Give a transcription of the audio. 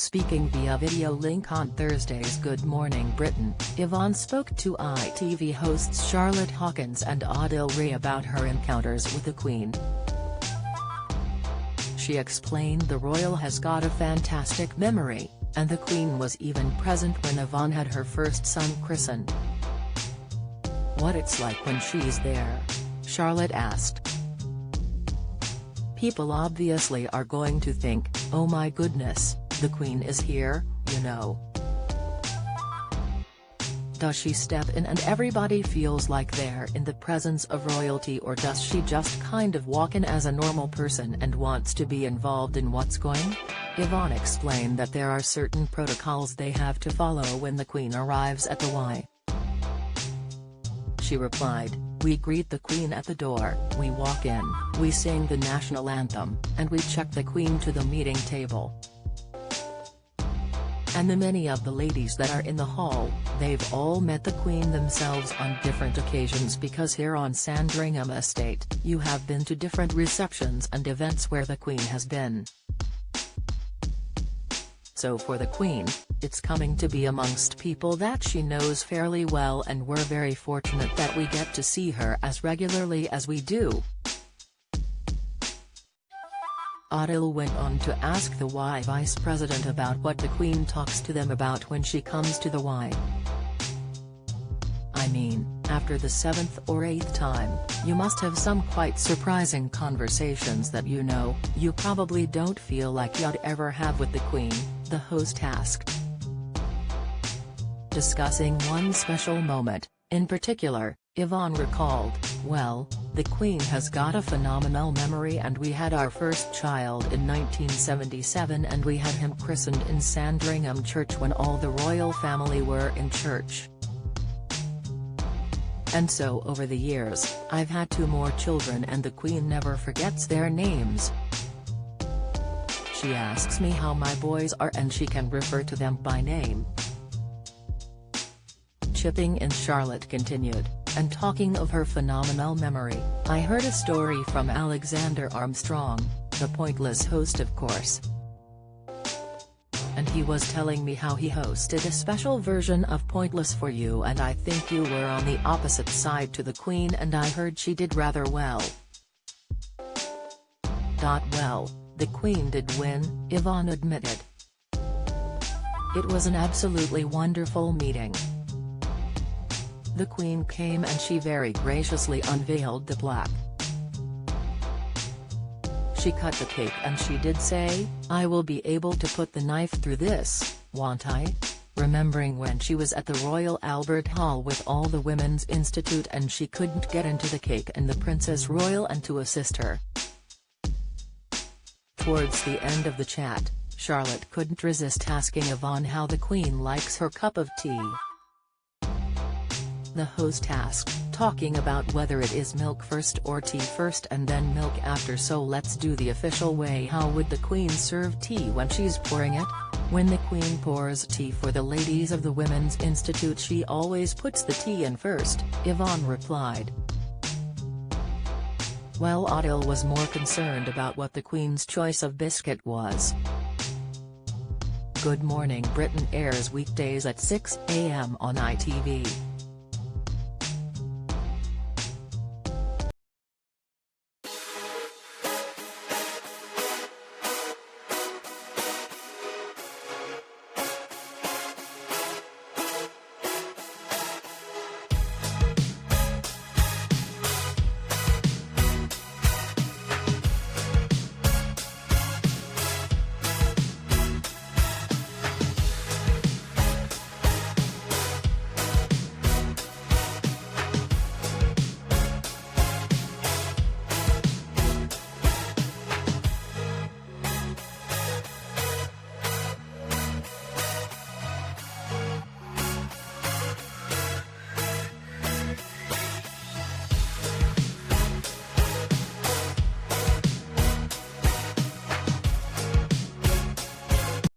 Speaking via video link on Thursday's Good Morning Britain, Yvonne spoke to ITV hosts Charlotte Hawkins and Adil Rey about her encounters with the Queen. She explained the royal has got a fantastic memory, and the Queen was even present when Yvonne had her first son christened. What it's like when she's there? Charlotte asked. People obviously are going to think, oh my goodness, the Queen is here, you know. Does she step in and everybody feels like they're in the presence of royalty, or does she just kind of walk in as a normal person and wants to be involved in what's going? Yvonne explained that there are certain protocols they have to follow when the Queen arrives at the Y. She replied, "We greet the Queen at the door, we walk in, we sing the national anthem, and we check the Queen to the meeting table. And the many of the ladies that are in the hall, they've all met the Queen themselves on different occasions, because here on Sandringham Estate, you have been to different receptions and events where the Queen has been. So for the Queen, it's coming to be amongst people that she knows fairly well, and we're very fortunate that we get to see her as regularly as we do." Adil went on to ask the Y Vice President about what the Queen talks to them about when she comes to the Y. "I mean, after the 7th or 8th time, you must have some quite surprising conversations that you probably don't feel like you'd ever have with the Queen," the host asked. Discussing one special moment, in particular, Yvonne recalled, "Well, the Queen has got a phenomenal memory, and we had our first child in 1977 and we had him christened in Sandringham Church when all the royal family were in church. And so over the years, I've had 2 more children and the Queen never forgets their names. She asks me how my boys are and she can refer to them by name." Chipping in, Charlotte continued, "And talking of her phenomenal memory, I heard a story from Alexander Armstrong, the Pointless host of course. And he was telling me how he hosted a special version of Pointless for you, and I think you were on the opposite side to the Queen, and I heard she did rather well." Well, the Queen did win, Yvonne admitted. "It was an absolutely wonderful meeting. The Queen came and she very graciously unveiled the plaque. She cut the cake and she did say, 'I will be able to put the knife through this, won't I?' remembering when she was at the Royal Albert Hall with all the Women's Institute and she couldn't get into the cake and the Princess Royal and to assist her." Towards the end of the chat, Charlotte couldn't resist asking Yvonne how the Queen likes her cup of tea. The host asked, "Talking about whether it is milk first or tea first and then milk after, so let's do the official way. How would the Queen serve tea when she's pouring it? When the Queen pours tea for the ladies of the Women's Institute, she always puts the tea in first," Yvonne replied. Well, Adil was more concerned about what the Queen's choice of biscuit was. Good Morning Britain airs weekdays at 6 a.m. on ITV.